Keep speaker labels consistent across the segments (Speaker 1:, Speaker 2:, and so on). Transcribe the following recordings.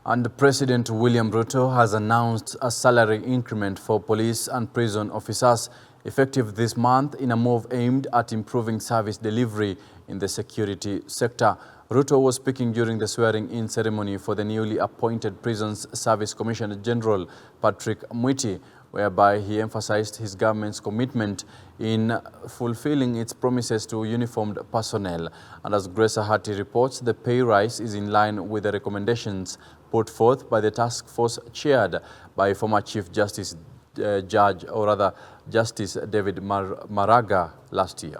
Speaker 1: And President William Ruto has announced a salary increment for police and prison officers effective this month in a move aimed at improving service delivery in the security sector. Ruto was speaking during the swearing-in ceremony for the newly appointed Prisons Service Commissioner General Patrick Mwiti, whereby he emphasized his government's commitment in fulfilling its promises to uniformed personnel. And as Grace Ahati reports, the pay rise is in line with the recommendations put forth by the task force chaired by former Chief Justice Justice David Maraga last year.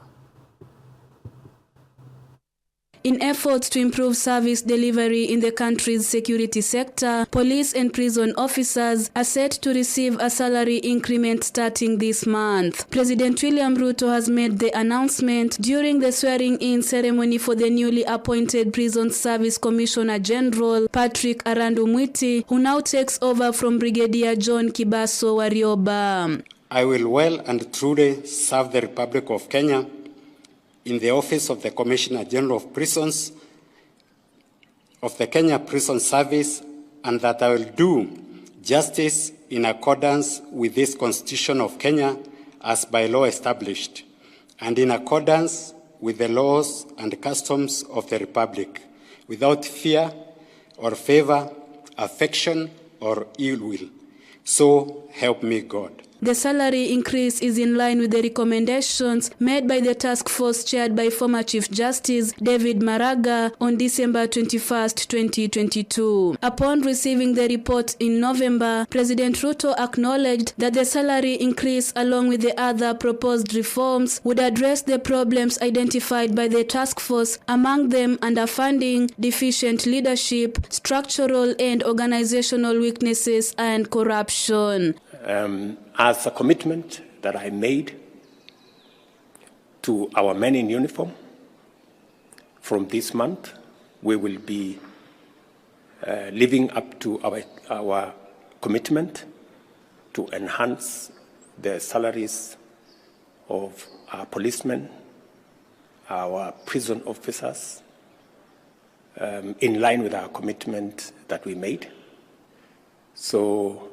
Speaker 2: In efforts to improve service delivery in the country's security sector, police and prison officers are set to receive a salary increment starting this month. President William Ruto has made the announcement during the swearing-in ceremony for the newly appointed Prison Service Commissioner General Patrick Arandu Mwiti, who now takes over from Brigadier John Kibaso Warioba.
Speaker 3: I will well and truly serve the Republic of Kenya in the office of the Commissioner General of Prisons of the Kenya Prison Service, and that I will do justice in accordance with this Constitution of Kenya as by law established, and in accordance with the laws and customs of the Republic, without fear or favor, affection or ill will. So help me God.
Speaker 2: The salary increase is in line with the recommendations made by the task force chaired by former Chief Justice David Maraga on December 21, 2022. Upon receiving the report in November, President Ruto acknowledged that the salary increase, along with the other proposed reforms, would address the problems identified by the task force, among them underfunding, deficient leadership, structural and organizational weaknesses, and corruption.
Speaker 4: As a commitment that I made to our men in uniform, from this month, we will be living up to our commitment to enhance the salaries of our policemen, our prison officers, in line with our commitment that we made. So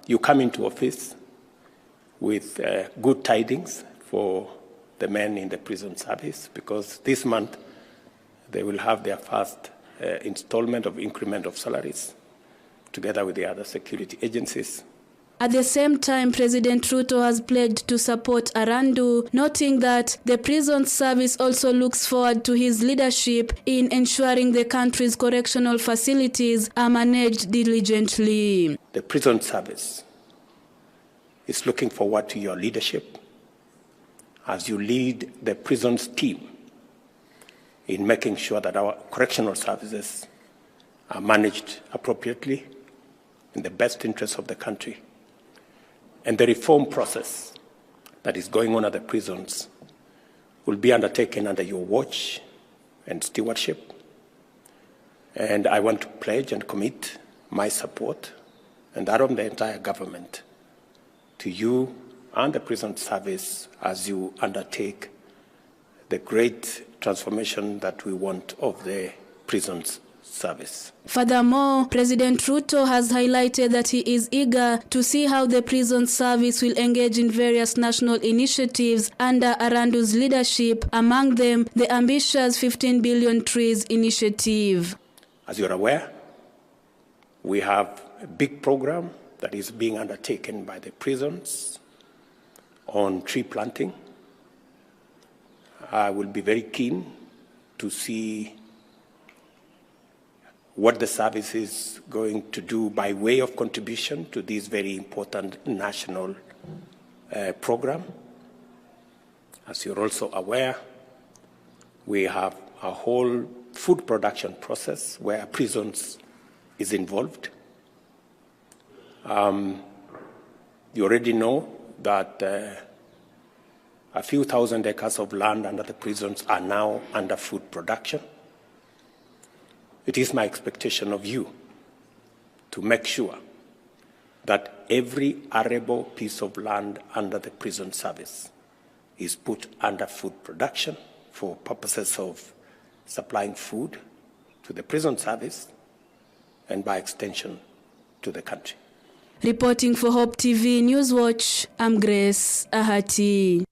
Speaker 4: you come into office with good tidings for the men in the prison service, because this month they will have their first installment of increment of salaries together with the other security agencies.
Speaker 2: At the same time, President Ruto has pledged to support Arandu, noting that the prison service also looks forward to his leadership in ensuring the country's correctional facilities are managed diligently.
Speaker 4: The prison service is looking forward to your leadership as you lead the prisons team in making sure that our correctional services are managed appropriately in the best interests of the country. And the reform process that is going on at the prisons will be undertaken under your watch and stewardship. And I want to pledge and commit my support, and that of the entire government, to you and the prison service as you undertake the great transformation that we want of the prisons service.
Speaker 2: Furthermore, President Ruto has highlighted that he is eager to see how the prison service will engage in various national initiatives under Arandu's leadership, among them the ambitious 15 billion trees initiative.
Speaker 4: As you're aware, we have a big program that is being undertaken by the prisons on tree planting. I will be very keen to see what the service is going to do by way of contribution to this very important national program. As you're also aware, we have a whole food production process where prisons is involved. You already know that a few thousand acres of land under the prisons are now under food production. It is my expectation of you to make sure that every arable piece of land under the prison service is put under food production for purposes of supplying food to the prison service and by extension to the country.
Speaker 2: Reporting for Hope TV Newswatch, I'm Grace Ahati.